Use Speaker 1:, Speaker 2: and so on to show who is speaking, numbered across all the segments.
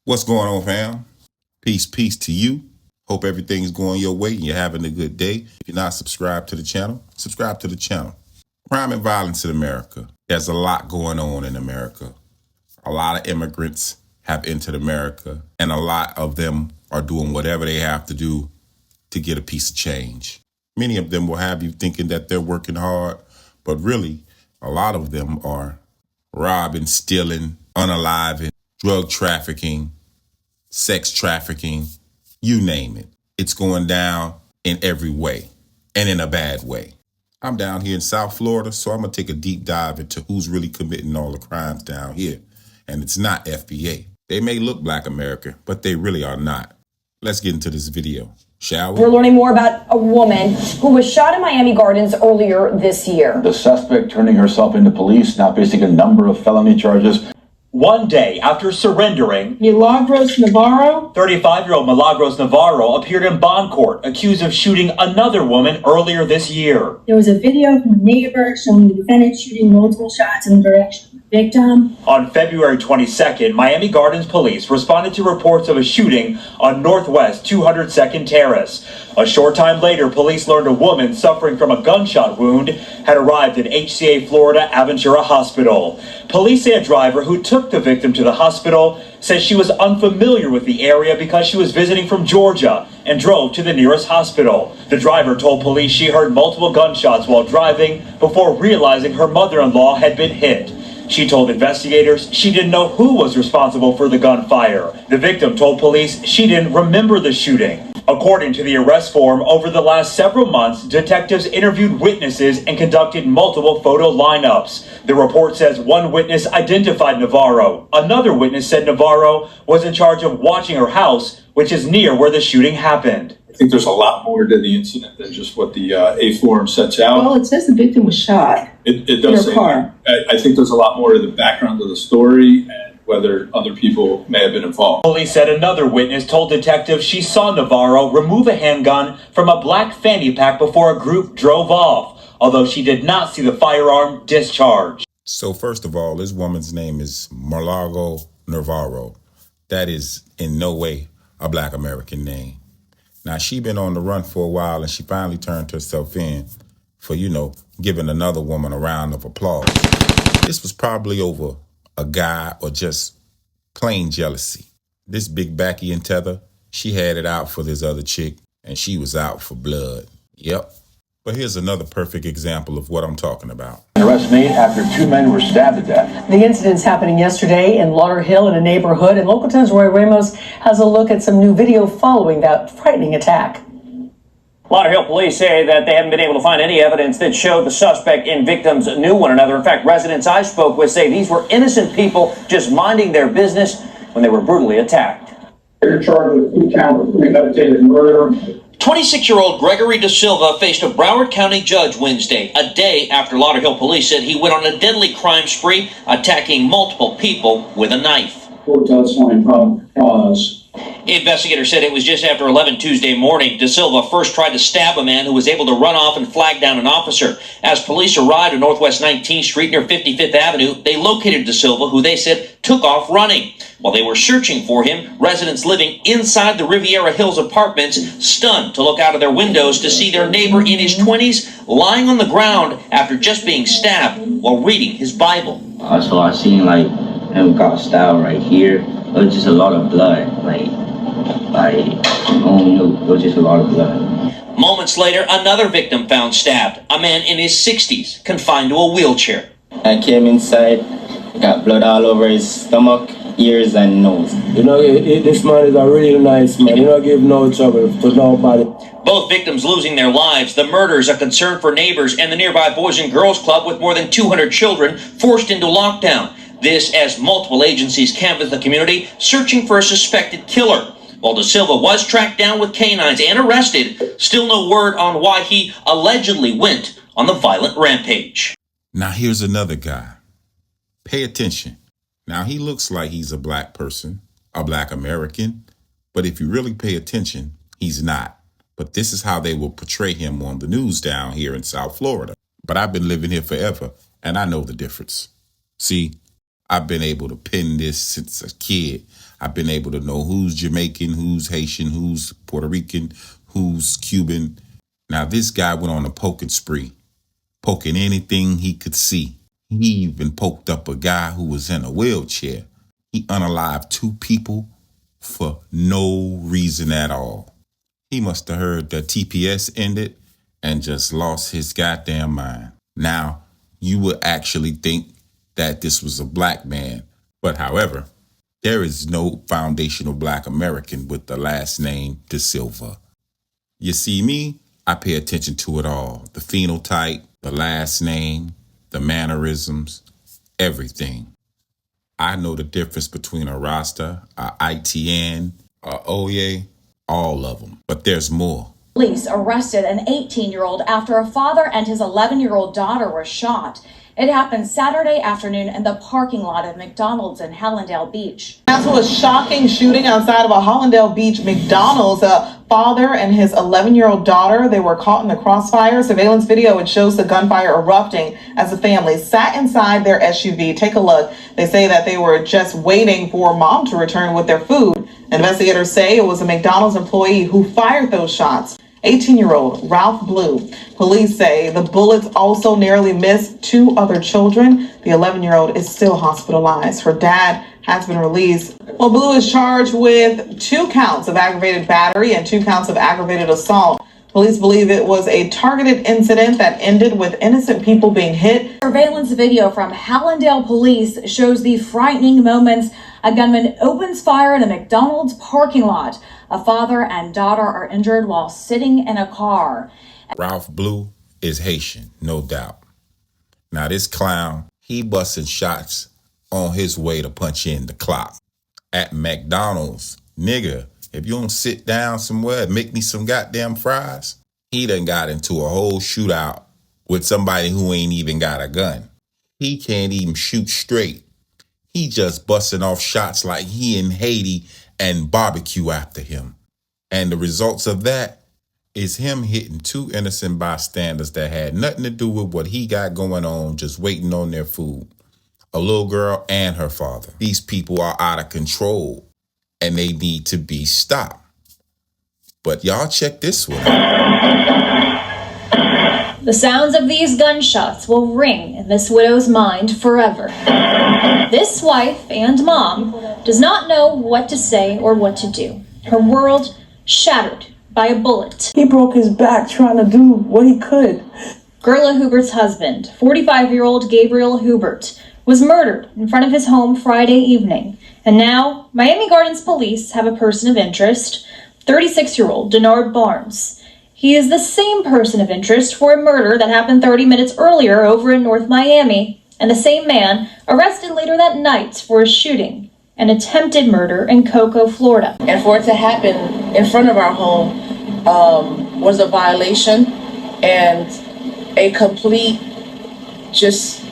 Speaker 1: What's going on, fam? Peace to you. Hope everything's going your way and you're having a good day. If you're not subscribed to the channel, subscribe to the channel. Crime and violence in America. There's a lot going on in America. A lot of immigrants have entered America, and a lot of them are doing whatever they have to do to get a piece of change. Many of them will have you thinking that they're working hard, but really, a lot of them are robbing, stealing, unaliving, drug trafficking, sex trafficking, you name it. It's going down in every way, and in a bad way. I'm down here in South Florida, so I'm going to take a deep dive into who's really committing all the crimes down here. And it's not FBA. They may look Black American, but they really are not. Let's get into this video, shall we?
Speaker 2: We're learning more about a woman who was shot in Miami Gardens earlier this year.
Speaker 3: The suspect turning herself into police, now facing a number of felony charges.
Speaker 4: One day after surrendering,
Speaker 2: Milagros Navarro,
Speaker 4: 35-year-old Milagros Navarro appeared in bond court, accused of shooting another woman earlier this year.
Speaker 5: There was a video from a neighbor showing the defendant shooting multiple shots in the direction of the victim.
Speaker 4: On February 22nd, Miami Gardens police responded to reports of a shooting on Northwest 202nd Terrace. A short time later, police learned a woman suffering from a gunshot wound had arrived at HCA Florida Aventura Hospital. Police say a driver who took the victim to the hospital says she was unfamiliar with the area because she was visiting from Georgia and drove to the nearest hospital. The driver told police she heard multiple gunshots while driving before realizing her mother-in-law had been hit. She told investigators she didn't know who was responsible for the gunfire. The victim told police she didn't remember the shooting. According to the arrest form, over the last several months, detectives interviewed witnesses and conducted multiple photo lineups. The report says one witness identified Navarro. Another witness said Navarro was in charge of watching her house, which is near where the shooting happened.
Speaker 6: I think there's a lot more to the incident than just what the A form sets out.
Speaker 7: Well, it says the victim was shot
Speaker 6: It does say
Speaker 7: car.
Speaker 6: that. I think there's a lot more to the background of the story and whether other people may have been involved.
Speaker 4: Police said another witness told detectives she saw Navarro remove a handgun from a black fanny pack before a group drove off, although she did not see the firearm discharged.
Speaker 1: So first of all, this woman's name is Milagros Navarro. That is in no way a Black American name. Now, she been on the run for a while, and she finally turned herself in for, giving another woman a round of applause. This was probably over a guy or just plain jealousy. This big backy and tether, she had it out for this other chick, and she was out for blood. Yep. But here's another perfect example of what I'm talking about.
Speaker 3: An arrest made after two men were stabbed to death.
Speaker 2: The incident's happening yesterday in Lauderhill in a neighborhood, and Local 10's Roy Ramos has a look at some new video following that frightening attack.
Speaker 8: Lauderhill police say that they haven't been able to find any evidence that showed the suspect and victims knew one another. In fact, residents I spoke with say these were innocent people just minding their business when they were brutally attacked.
Speaker 9: They're charged with 2 counts of premeditated murder.
Speaker 10: 26-year-old Gregory Da Silva faced a Broward County judge Wednesday, a day after Lauderhill police said he went on a deadly crime spree, attacking multiple people with a knife.
Speaker 9: Court does find probable cause.
Speaker 10: Investigators said it was just after 11 Tuesday morning. Da Silva first tried to stab a man who was able to run off and flag down an officer. As police arrived at Northwest 19th Street near 55th Avenue, they located Da Silva, who they said took off running. While they were searching for him, residents living inside the Riviera Hills apartments stunned to look out of their windows to see their neighbor in his 20s lying on the ground after just being stabbed while reading his Bible.
Speaker 11: So I seen him got stabbed right here. It was just a lot of blood. It was just a lot of blood.
Speaker 10: Moments later, another victim found stabbed, a man in his 60s, confined to a wheelchair.
Speaker 11: I came inside, got blood all over his stomach, ears, and nose.
Speaker 12: This man is a really nice man. Give no trouble to nobody.
Speaker 10: Both victims losing their lives. The murders a concern for neighbors and the nearby Boys and Girls Club with more than 200 children forced into lockdown. This as multiple agencies canvassed the community searching for a suspected killer. While Da Silva was tracked down with canines and arrested, still no word on why he allegedly went on the violent rampage.
Speaker 1: Now here's another guy. Pay attention. Now he looks like he's a Black person, a Black American, but if you really pay attention, he's not. But this is how they will portray him on the news down here in South Florida. But I've been living here forever, and I know the difference. See, I've been able to pin this since a kid. I've been able to know who's Jamaican, who's Haitian, who's Puerto Rican, who's Cuban. Now, this guy went on a poking spree, poking anything he could see. He even poked up a guy who was in a wheelchair. He unalived 2 people for no reason at all. He must have heard that TPS ended and just lost his goddamn mind. Now, you would actually think that this was a black man. But however, there is no foundational black American with the last name De Silva. You see me, I pay attention to it all. The phenotype, the last name, the mannerisms, everything. I know the difference between a Rasta, a ITN, a Oye, all of them. But there's more.
Speaker 13: Police arrested an 18-year-old after a father and his 11-year-old daughter were shot. It happened Saturday afternoon in the parking lot of McDonald's in Hallandale Beach.
Speaker 14: After a shocking shooting outside of a Hallandale Beach McDonald's, a father and his 11-year-old daughter, they were caught in the crossfire. Surveillance video, it shows the gunfire erupting as the family sat inside their SUV. Take a look. They say that they were just waiting for mom to return with their food. Investigators say it was a McDonald's employee who fired those shots. 18-year-old Ralph Blue. Police say the bullets also narrowly missed 2 other children. The 11-year-old is still hospitalized. Her dad has been released. Well, Blue is charged with 2 counts of aggravated battery and 2 counts of aggravated assault. Police believe it was a targeted incident that ended with innocent people being hit.
Speaker 13: Surveillance video from Hallandale Police shows the frightening moments a gunman opens fire in a McDonald's parking lot. A father and daughter are injured while sitting in a car.
Speaker 1: Ralph Blue is Haitian, no doubt. Now this clown, he busting shots on his way to punch in the clock. At McDonald's, nigga, if you don't sit down somewhere and make me some goddamn fries, he done got into a whole shootout with somebody who ain't even got a gun. He can't even shoot straight. He just busting off shots like he in Haiti and barbecue after him. And the results of that is him hitting 2 innocent bystanders that had nothing to do with what he got going on, just waiting on their food. A little girl and her father. These people are out of control and they need to be stopped. But y'all check this one out.
Speaker 15: The sounds of these gunshots will ring in this widow's mind forever. This wife and mom does not know what to say or what to do. Her world shattered by a bullet.
Speaker 7: He broke his back trying to do what he could.
Speaker 15: Gerla Hubert's husband, 45-year-old Gabriel Hubert, was murdered in front of his home Friday evening. And now, Miami Gardens police have a person of interest, 36-year-old Denard Barnes. He is the same person of interest for a murder that happened 30 minutes earlier over in North Miami, and the same man arrested later that night for a shooting, an attempted murder in Cocoa, Florida.
Speaker 16: And for it to happen in front of our home was a violation and a complete, just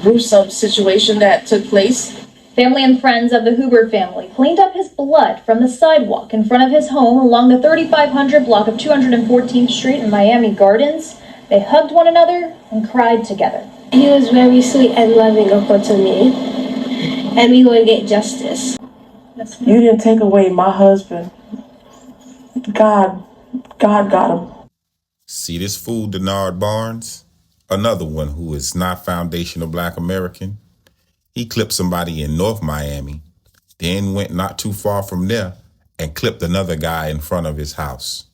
Speaker 16: gruesome situation that took place.
Speaker 15: Family and friends of the Hubert family cleaned up his blood from the sidewalk in front of his home along the 3500 block of 214th Street in Miami Gardens. They hugged one another and cried together.
Speaker 17: He was very sweet and loving uncle to me, and we will get justice.
Speaker 7: You didn't take away my husband. God got him.
Speaker 1: See this fool, Denard Barnes? Another one who is not foundational black American. He clipped somebody in North Miami, then went not too far from there and clipped another guy in front of his house.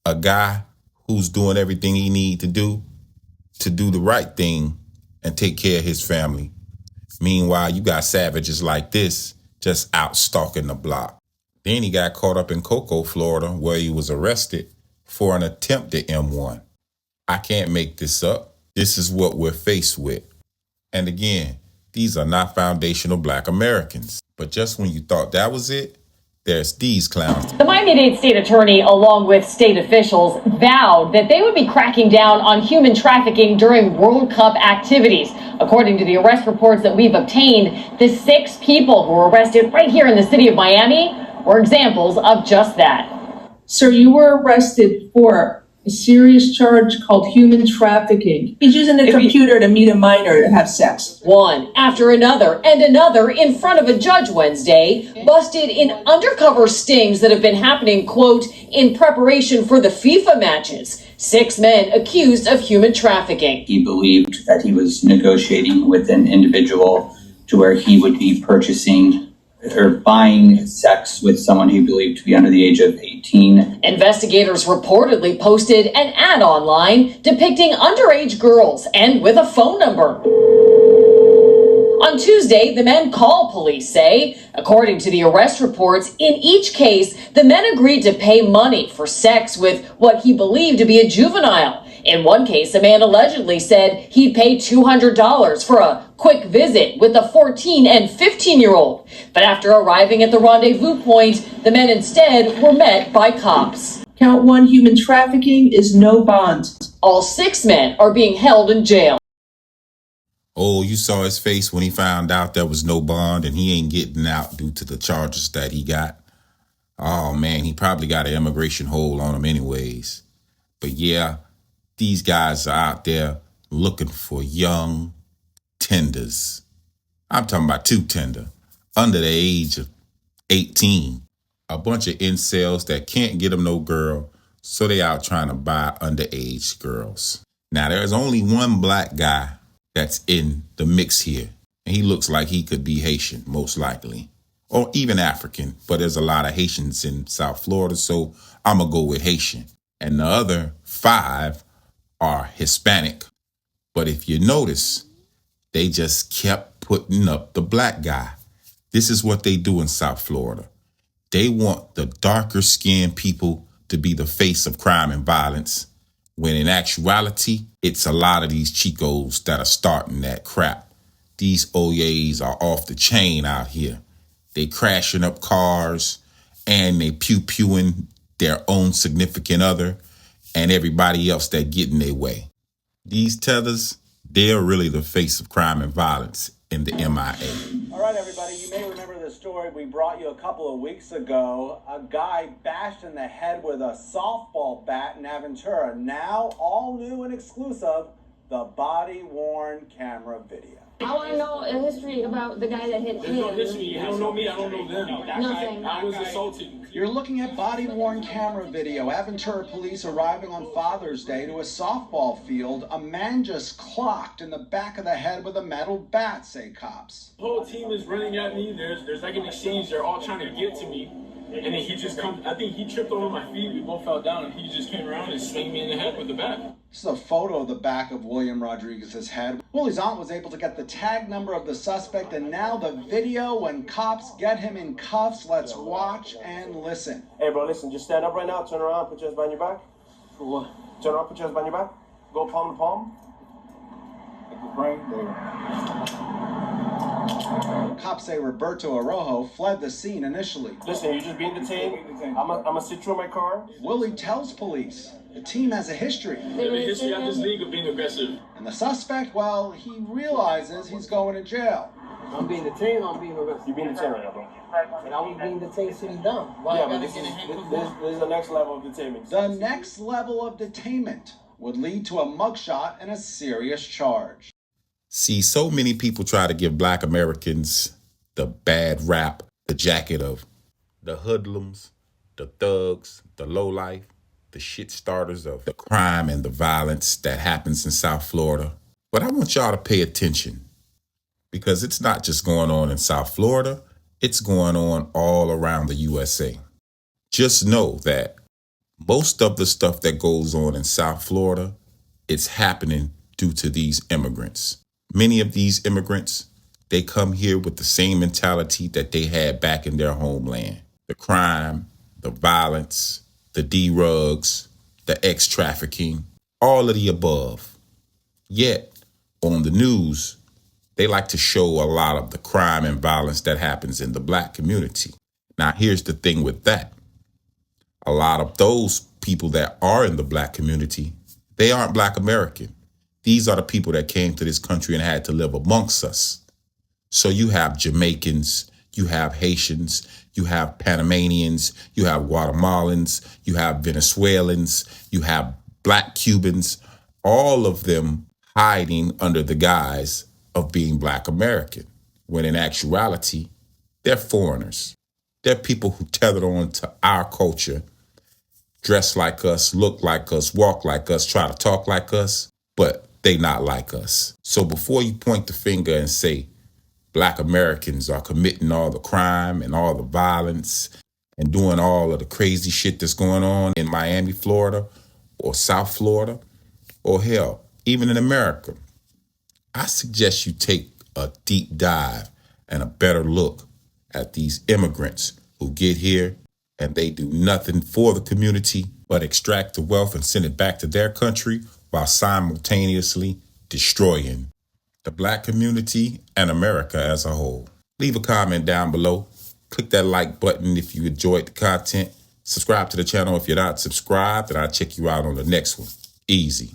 Speaker 1: A guy who's doing everything he need to do the right thing and take care of his family. Meanwhile, you got savages like this just out stalking the block. Then he got caught up in Cocoa, Florida, where he was arrested for an attempt at M1. I can't make this up. This is what we're faced with. And again, these are not foundational black Americans. But just when you thought that was it, there's these clowns.
Speaker 18: The Miami-Dade state attorney, along with state officials, vowed that they would be cracking down on human trafficking during World Cup activities. According to the arrest reports that we've obtained, the 6 people who were arrested right here in the city of Miami were examples of just that.
Speaker 7: Sir, you were arrested for
Speaker 16: a serious charge called human trafficking. He's using the computer to meet a minor to have sex.
Speaker 18: One after another and another in front of a judge Wednesday, busted in undercover stings that have been happening, quote, in preparation for the FIFA matches. 6 men accused of human trafficking.
Speaker 19: He believed that he was negotiating with an individual to where he would be purchasing or buying sex with someone he believed to be under the age of 18.
Speaker 18: Investigators reportedly posted an ad online depicting underage girls and with a phone number. On Tuesday, the men called, police say. According to the arrest reports, in each case, the men agreed to pay money for sex with what he believed to be a juvenile. In one case, a man allegedly said he'd pay $200 for a quick visit with a 14 and 15-year-old. But after arriving at the rendezvous point, the men instead were met by cops.
Speaker 16: Count 1, human trafficking is no bond.
Speaker 18: All 6 men are being held in jail.
Speaker 1: Oh, you saw his face when he found out there was no bond and he ain't getting out due to the charges that he got. Oh, man, he probably got an immigration hold on him anyways. But yeah, these guys are out there looking for young tenders. I'm talking about too tender, under the age of 18. A bunch of incels that can't get them no girl, so they out trying to buy underage girls. Now, there's only one black guy that's in the mix here. And he looks like he could be Haitian, most likely. Or even African, but there's a lot of Haitians in South Florida, so I'm going to go with Haitian. And the other 5 are Hispanic. But if you notice, they just kept putting up the black guy. This is what they do in South Florida. They want the darker skinned people to be the face of crime and violence, when in actuality, it's a lot of these Chicos that are starting that crap. These Oyes are off the chain out here. They crashing up cars and they pew-pewing their own significant other and everybody else that get in their way. These tethers, they're really the face of crime and violence in the MIA.
Speaker 20: All right, everybody, you may remember the story we brought you a couple of weeks ago. A guy bashed in the head with a softball bat in Aventura. Now, all new and exclusive, the body-worn camera video.
Speaker 17: I want to know a history about the guy that hit him.
Speaker 21: There's no history. You don't know me. I don't know them.
Speaker 17: Nothing.
Speaker 21: I was assaulted.
Speaker 20: You're looking at body-worn camera video. Aventura police arriving on Father's Day to a softball field. A man just clocked in the back of the head with a metal bat, say cops.
Speaker 21: The whole team is running at me. There's like an exchange. They're all trying to get to me. And then he just comes, I think he tripped over my feet. We both fell down and he just came around and swung me in the head with the bat.
Speaker 20: This is a photo of the back of William Rodriguez's head. Willie's aunt was able to get the tag number of the suspect, and now the video when cops get him in cuffs. Let's watch and listen.
Speaker 22: Hey, bro, listen, just stand up right now, turn around, put your hands behind your back. For what? Turn around, put your hands behind your back. Go palm to palm. Like you're praying. There you go.
Speaker 20: Cops say Roberto Araujo fled the scene initially.
Speaker 22: Listen, you're just being detained. I'm gonna sit you in my car.
Speaker 20: Willie tells police the team has a history.
Speaker 21: We have a history of this league of being aggressive.
Speaker 20: And the suspect, well, he realizes he's going to jail.
Speaker 23: I'm being detained, I'm being arrested.
Speaker 22: You're being detained right now, bro.
Speaker 23: And I was being detained sitting down. Why
Speaker 22: yeah, but this is the next level of detainment.
Speaker 20: The next level of detainment would lead to a mugshot and a serious charge.
Speaker 1: See, so many people try to give black Americans the bad rap, the jacket of the hoodlums, the thugs, the lowlife, the shit starters of the crime and the violence that happens in South Florida. But I want y'all to pay attention, because it's not just going on in South Florida, it's going on all around the USA. Just know that most of the stuff that goes on in South Florida, it's happening due to these immigrants. Many of these immigrants, they come here with the same mentality that they had back in their homeland. The crime, the violence, the D-rugs, the ex-trafficking, all of the above. Yet, on the news, they like to show a lot of the crime and violence that happens in the black community. Now, here's the thing with that. A lot of those people that are in the black community, they aren't black American. These are the people that came to this country and had to live amongst us. So you have Jamaicans, you have Haitians, you have Panamanians, you have Guatemalans, you have Venezuelans, you have Black Cubans, all of them hiding under the guise of being Black American, when in actuality, they're foreigners. They're people who tethered on to our culture, dress like us, look like us, walk like us, try to talk like us, but they not like us. So before you point the finger and say Black Americans are committing all the crime and all the violence and doing all of the crazy shit that's going on in Miami, Florida, or South Florida, or hell, even in America, I suggest you take a deep dive and a better look at these immigrants who get here and they do nothing for the community but extract the wealth and send it back to their country while simultaneously destroying the Black community and America as a whole. Leave a comment down below. Click that like button if you enjoyed the content. Subscribe to the channel if you're not subscribed, and I'll check you out on the next one. Easy.